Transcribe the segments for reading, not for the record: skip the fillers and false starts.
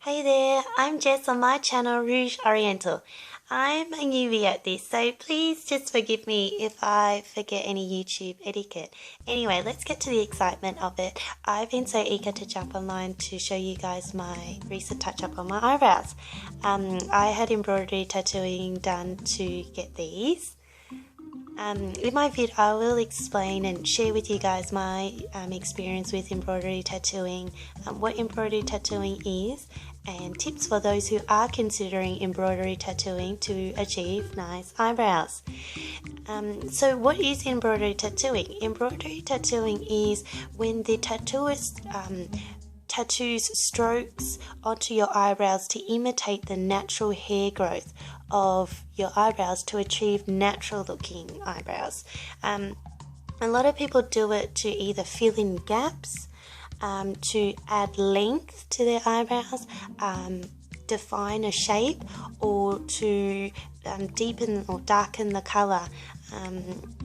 Hey there, I'm Jess on my channel Rouge Oriental. I'm a newbie at this, so please just forgive me if I forget any YouTube etiquette. Anyway, let's get to the excitement of it. I've been so eager to jump online to show you guys my recent touch-up on my eyebrows. I had embroidery tattooing done to get these. In my vid, I will explain and share with you guys my experience with embroidery tattooing, what embroidery tattooing is, and tips for those who are considering embroidery tattooing to achieve nice eyebrows. So what is embroidery tattooing? Embroidery tattooing is when the tattooist tattoos strokes onto your eyebrows to imitate the natural hair growth of your eyebrows to achieve natural looking eyebrows. A lot of people do it to either fill in gaps, to add length to their eyebrows, define a shape, or to deepen or darken the colour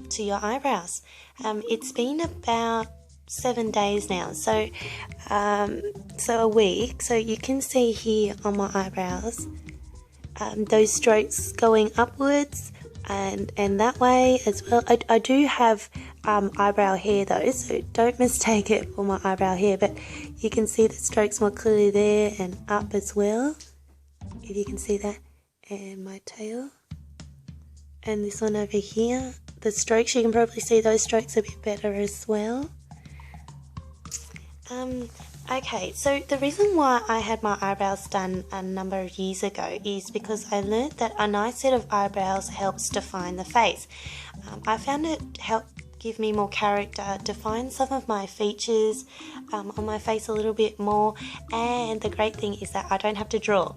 to your eyebrows. It's been about 7 days now, so a week. So you can see here on my eyebrows those strokes going upwards and that way as well. I do have eyebrow hair though, so don't mistake it for my eyebrow hair, but you can see the strokes more clearly there and up as well, if you can see that, and my tail, and this one over here, the strokes, you can probably see those strokes a bit better as well. Okay, so the reason why I had my eyebrows done a number of years ago is because I learned that a nice set of eyebrows helps define the face. I found it helped give me more character, define some of my features on my face a little bit more, and the great thing is that I don't have to draw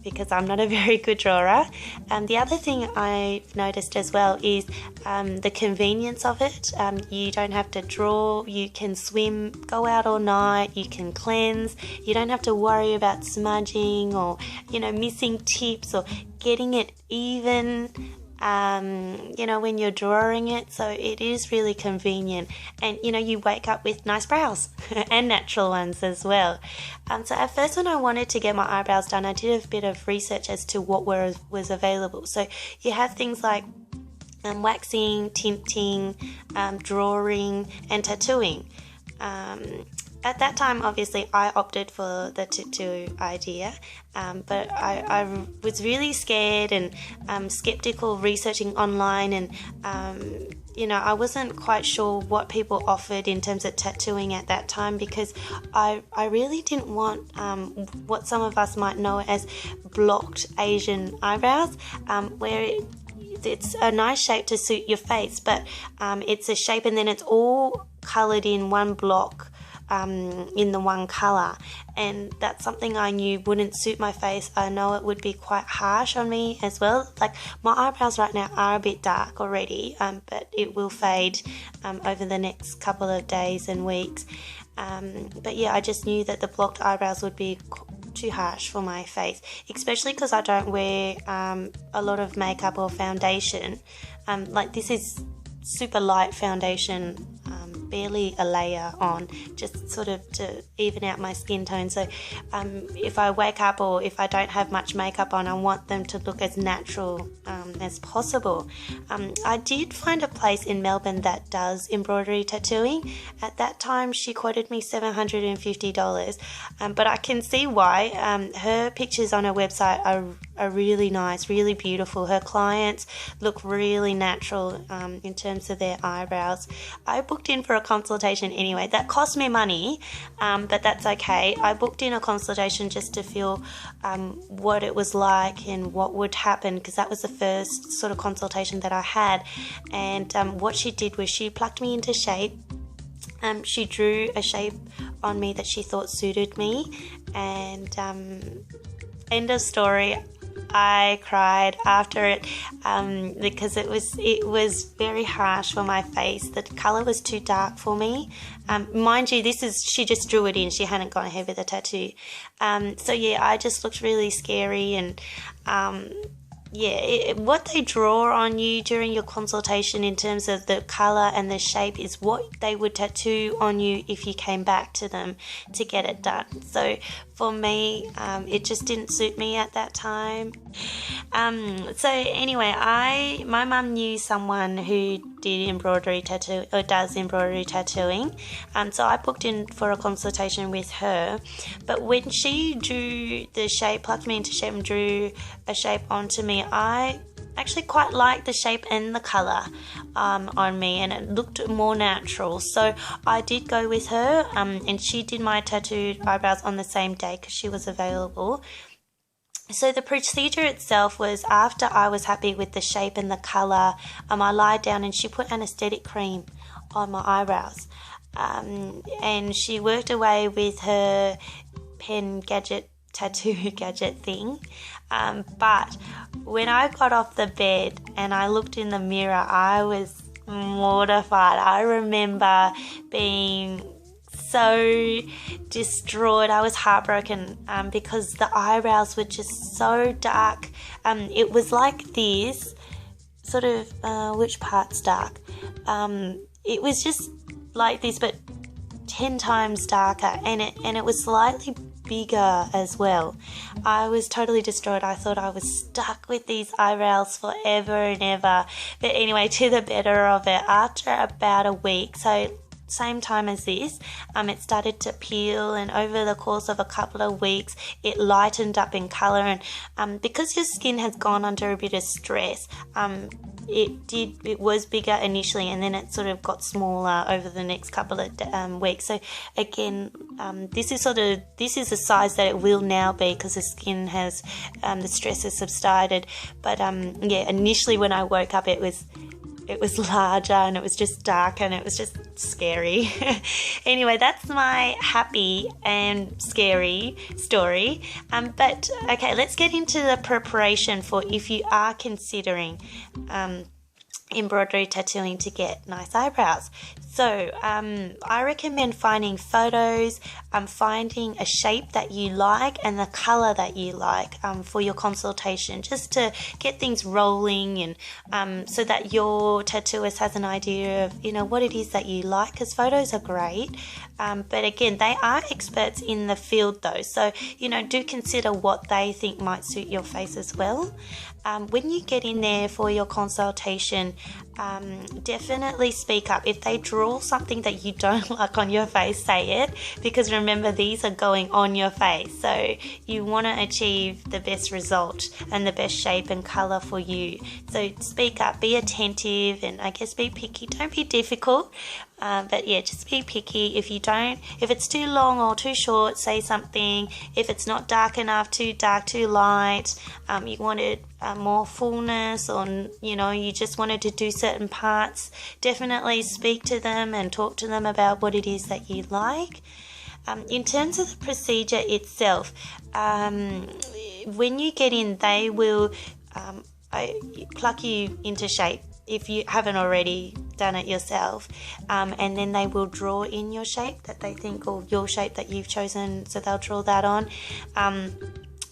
because I'm not a very good drawer. The other thing I've noticed as well is the convenience of it. You don't have to draw, you can swim, go out all night, you can cleanse, you don't have to worry about smudging or missing tips or getting it even when you're drawing it. So it is really convenient, and you wake up with nice brows and natural ones as well. So at first, when I wanted to get my eyebrows done, I did a bit of research as to what was available. So you have things like waxing, tinting, drawing, and tattooing. At that time, obviously, I opted for the tattoo idea, but I was really scared and skeptical researching online, and I wasn't quite sure what people offered in terms of tattooing at that time, because I really didn't want what some of us might know as blocked Asian eyebrows, where it's a nice shape to suit your face, but it's a shape and then it's all coloured in one block, in the one colour, and that's something I knew wouldn't suit my face. I know it would be quite harsh on me as well. Like, my eyebrows right now are a bit dark already, but it will fade over the next couple of days and weeks. But yeah, I just knew that the blocked eyebrows would be too harsh for my face, especially because I don't wear a lot of makeup or foundation. Like, this is super light foundation, barely a layer on, just sort of to even out my skin tone. So if I wake up or if I don't have much makeup on, I want them to look as natural as possible. I did find a place in Melbourne that does embroidery tattooing. At that time, she quoted me $750, but I can see why. Her pictures on her website are really nice, really beautiful. Her clients look really natural in terms of their eyebrows. I booked in for a consultation anyway. That cost me money, but that's okay. I booked in a consultation just to feel what it was like and what would happen, because that was the first sort of consultation that I had. And what she did was she plucked me into shape. She drew a shape on me that she thought suited me, and end of story. I cried after it because it was very harsh for my face. The colour was too dark for me. Mind you, she just drew it in. She hadn't gone ahead with the tattoo. So yeah, I just looked really scary, and what they draw on you during your consultation in terms of the color and the shape is what they would tattoo on you if you came back to them to get it done. So for me, it just didn't suit me at that time. So anyway, my mum knew someone who did embroidery tattoo or does embroidery tattooing, so I booked in for a consultation with her. But when she drew the shape, plucked me into shape and drew a shape onto me, I actually quite liked the shape and the color on me, and it looked more natural. So I did go with her, and she did my tattooed eyebrows on the same day because she was available. So the procedure itself was, after I was happy with the shape and the colour, I lied down and she put anaesthetic cream on my eyebrows. And she worked away with her pen gadget, tattoo gadget thing. But when I got off the bed and I looked in the mirror, I was mortified. I remember being so distraught. I was heartbroken because the eyebrows were just so dark. It was like this sort of which part's dark? It was just like this, but 10 times darker, and it was slightly bigger as well. I was totally distraught. I thought I was stuck with these eyebrows forever and ever. But anyway, to the better of it, after about a week, so same time as this, it started to peel, and over the course of a couple of weeks it lightened up in colour, and because your skin has gone under a bit of stress, it was bigger initially, and then it sort of got smaller over the next couple of weeks. So again, this is the size that it will now be because the skin has the stress has subsided. But initially when I woke up, it was larger and it was just dark and it was just scary. Anyway, that's my happy and scary story. But okay, let's get into the preparation for if you are considering embroidery tattooing to get nice eyebrows. So I recommend finding photos, finding a shape that you like and the color that you like for your consultation, just to get things rolling, and so that your tattooist has an idea of what it is that you like, because photos are great, but again, they are experts in the field though, so do consider what they think might suit your face as well. When you get in there for your consultation, definitely speak up. If they draw something that you don't like on your face, say it, because remember, these are going on your face, so you want to achieve the best result and the best shape and color for you. So speak up, be attentive, and I guess be picky. Don't be difficult, but yeah, just be picky. If it's too long or too short, say something. If it's not dark enough, too dark, too light, you wanted more fullness, or you just wanted to do certain parts, definitely speak to them and talk to them about what it is that you like. In terms of the procedure itself, when you get in, they will pluck you into shape if you haven't already done it yourself, and then they will draw in your shape that they think, or your shape that you've chosen, so they'll draw that on.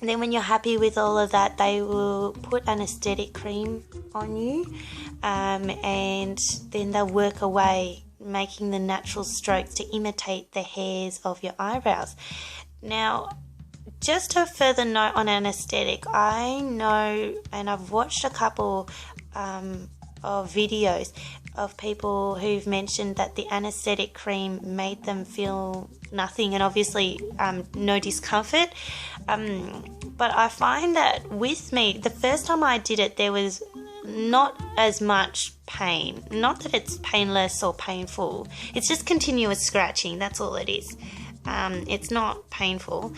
Then when you're happy with all of that, they will put anaesthetic cream on you, and then they'll work away, making the natural strokes to imitate the hairs of your eyebrows. Now, just a further note on anaesthetic, I know, and I've watched a couple of videos of people who've mentioned that the anaesthetic cream made them feel nothing, and obviously no discomfort, but I find that with me, the first time I did it, there was not as much pain. Not that it's painless or painful, it's just continuous scratching, that's all it is. It's not painful.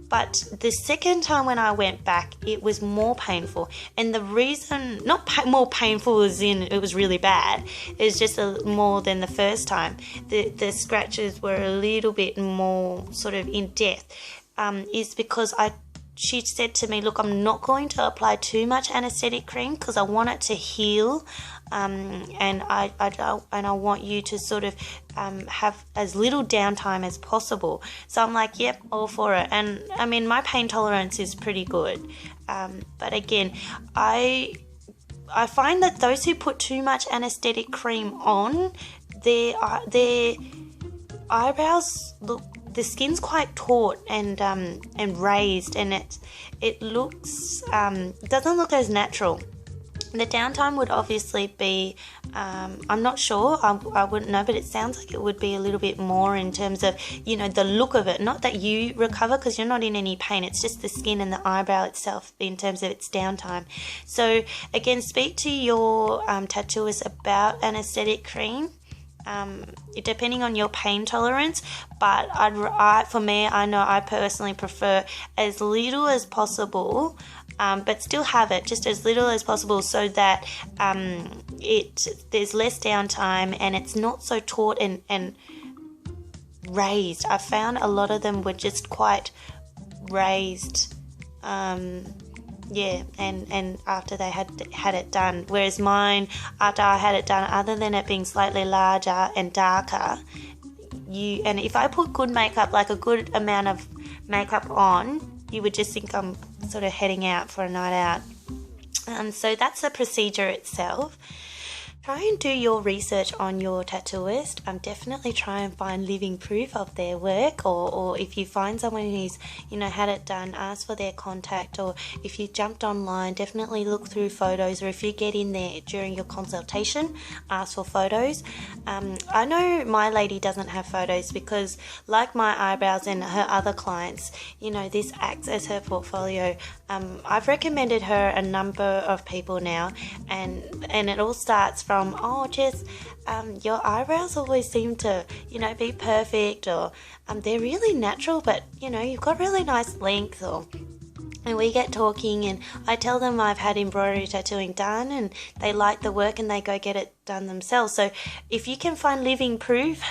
But the second time when I went back, it was more painful, and the reason, more painful as in it was really bad, it's just more than the first time. The scratches were a little bit more sort of in depth, is because I she said to me, look, I'm not going to apply too much anesthetic cream because I want it to heal, and I want you to sort of have as little downtime as possible. So I'm like, yep, all for it. And I mean, my pain tolerance is pretty good, but again, I find that those who put too much anesthetic cream on, their eyebrows look, the skin's quite taut and raised, and it looks doesn't look as natural. The downtime would obviously be, I'm not sure, I wouldn't know, but it sounds like it would be a little bit more in terms of, you know, the look of it. Not that you recover because you're not in any pain, it's just the skin and the eyebrow itself in terms of its downtime. So again, speak to your tattooist about anesthetic cream, depending on your pain tolerance, but for me, I know I personally prefer as little as possible, but still have it just as little as possible, so that there's less downtime and it's not so taut and raised. I found a lot of them were just quite raised, and after they had it done, whereas mine, after I had it done, other than it being slightly larger and darker, and if I put good makeup, like a good amount of makeup on, you would just think I'm sort of heading out for a night out. So that's the procedure itself. Try and do your research on your tattooist. Definitely try and find living proof of their work, or if you find someone who's, you know, had it done, ask for their contact, or if you jumped online, definitely look through photos, or if you get in there during your consultation, ask for photos. I know my lady doesn't have photos because, like my eyebrows and her other clients, you know, this acts as her portfolio. I've recommended her a number of people now, and it all starts from, oh, Jess, your eyebrows always seem to, you know, be perfect, or they're really natural, but, you know, you've got really nice length, and we get talking, and I tell them I've had embroidery tattooing done, and they like the work and they go get it done themselves. So if you can find living proof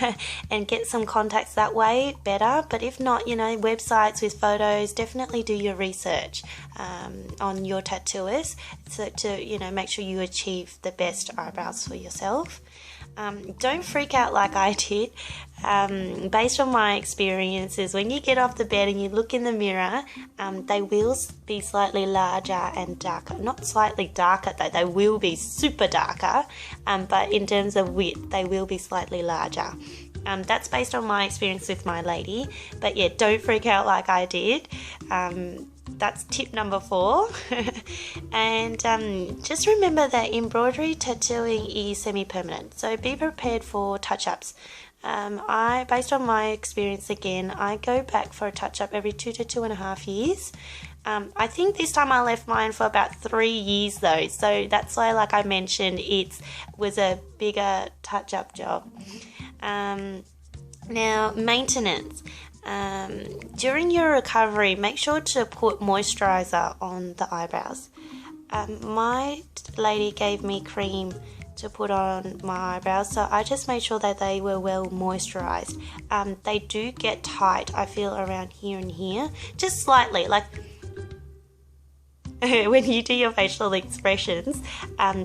and get some contacts that way, better. But if not, you know, websites with photos, definitely do your research on your tattooist, so to, you know, make sure you achieve the best eyebrows for yourself. Don't freak out like I did. Based on my experiences, when you get off the bed and you look in the mirror, they will be slightly larger and darker. Not slightly darker though, they will be super darker, but in terms of width, they will be slightly larger. That's based on my experience with my lady, but yeah, don't freak out like I did. That's tip number 4. And just remember that embroidery tattooing is semi-permanent, so be prepared for touch-ups. Based on my experience again, I go back for a touch-up every 2 to 2.5 years. I think this time I left mine for about 3 years though, so that's why, like I mentioned, it was a bigger touch-up job. Now, maintenance. During your recovery, make sure to put moisturizer on the eyebrows. My lady gave me cream to put on my eyebrows, so I just made sure that they were well moisturized. They do get tight, I feel, around here and here, just slightly, like when you do your facial expressions,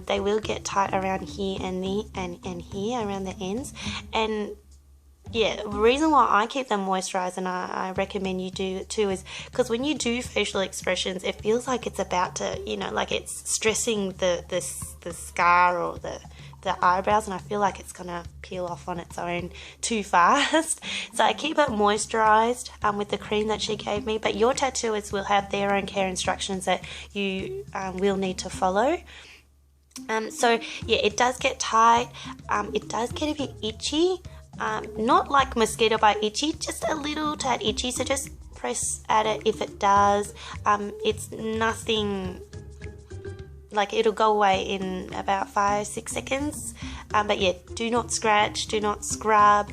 they will get tight around here and here around the ends. And yeah, the reason why I keep them moisturized, and I recommend you do it too, is because when you do facial expressions, it feels like it's about to, you know, like it's stressing the scar or the eyebrows, and I feel like it's gonna peel off on its own too fast. So I keep it moisturized with the cream that she gave me, but your tattooist will have their own care instructions that you will need to follow. So yeah, it does get tight, it does get a bit itchy. Not like mosquito bite itchy, just a little tad itchy, so just press at it if it does. It's nothing, like it'll go away in about 5-6 seconds. But yeah, do not scratch, do not scrub,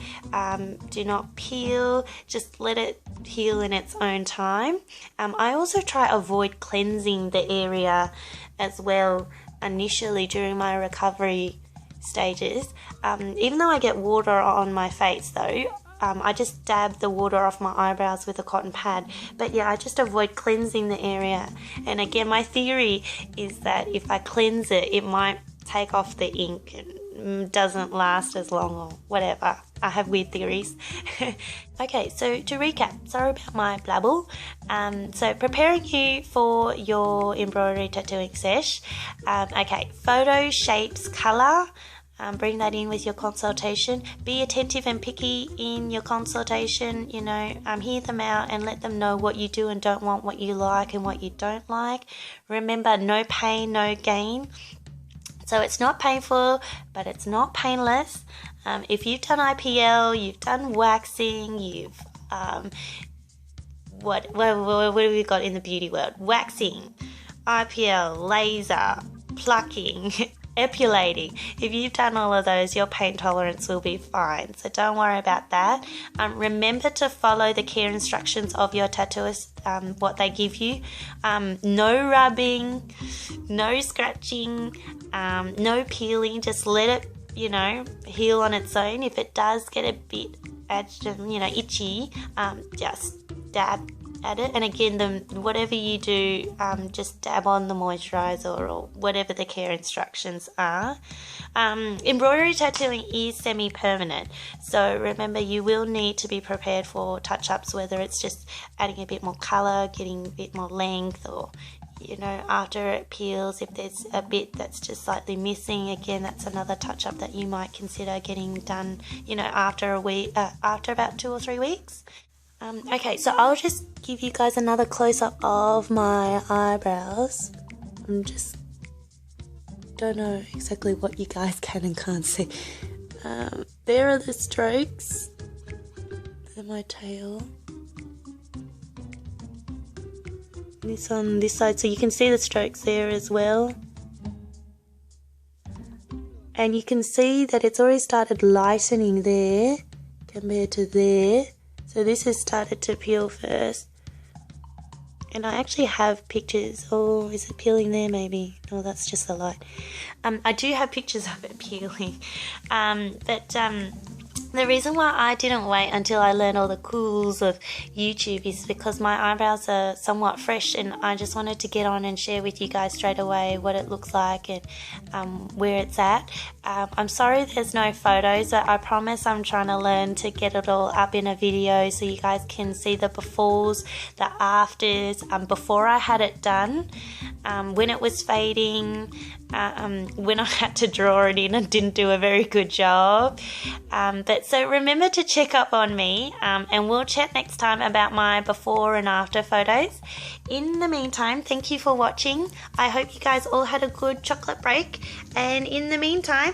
do not peel, just let it heal in its own time. I also try avoid cleansing the area as well initially during my recovery stages. Even though I get water on my face though, I just dab the water off my eyebrows with a cotton pad. But yeah, I just avoid cleansing the area. And again, my theory is that if I cleanse it, it might take off the ink and doesn't last as long or whatever. I have weird theories. Okay, so to recap, sorry about my blabble. So preparing you for your embroidery tattooing sesh. Okay, photo, shapes, colour. Bring that in with your consultation. Be attentive and picky in your consultation. You know, hear them out and let them know what you do and don't want, what you like and what you don't like. Remember, no pain, no gain. So it's not painful, but it's not painless. If you've done IPL, you've done waxing, you've what have we got in the beauty world? Waxing, IPL, laser, plucking, epulating. If you've done all of those, your pain tolerance will be fine. So don't worry about that. Remember to follow the care instructions of your tattooist, what they give you. No rubbing, no scratching, no peeling. Just let it, you know, heal on its own. If it does get a bit, itchy, just dab at it. And again, whatever you do, just dab on the moisturizer or whatever the care instructions are. Embroidery tattooing is semi-permanent, so remember you will need to be prepared for touch-ups, whether it's just adding a bit more color, getting a bit more length, or you know, after it peels, if there's a bit that's just slightly missing, again, that's another touch-up that you might consider getting done, you know, after a week, after about 2 or 3 weeks. Okay, so I'll just give you guys another close-up of my eyebrows. I'm just don't know exactly what you guys can and can't see. There are the strokes. There's my tail. This on this side, so you can see the strokes there as well. And you can see that it's already started lightening there compared to there. So this has started to peel first. And I actually have pictures. Oh, is it peeling there maybe? No, that's just the light. I do have pictures of it peeling. The reason why I didn't wait until I learned all the cools of YouTube is because my eyebrows are somewhat fresh, and I just wanted to get on and share with you guys straight away what it looks like and where it's at. I'm sorry there's no photos, but I promise I'm trying to learn to get it all up in a video so you guys can see the befores, the afters, before I had it done, when it was fading, when I had to draw it in and didn't do a very good job. But so remember to check up on me, and we'll chat next time about my before and after photos. In the meantime, thank you for watching. I hope you guys all had a good chocolate break, and in the meantime,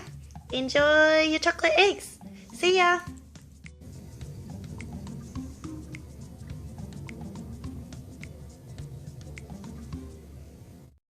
enjoy your chocolate eggs. See ya!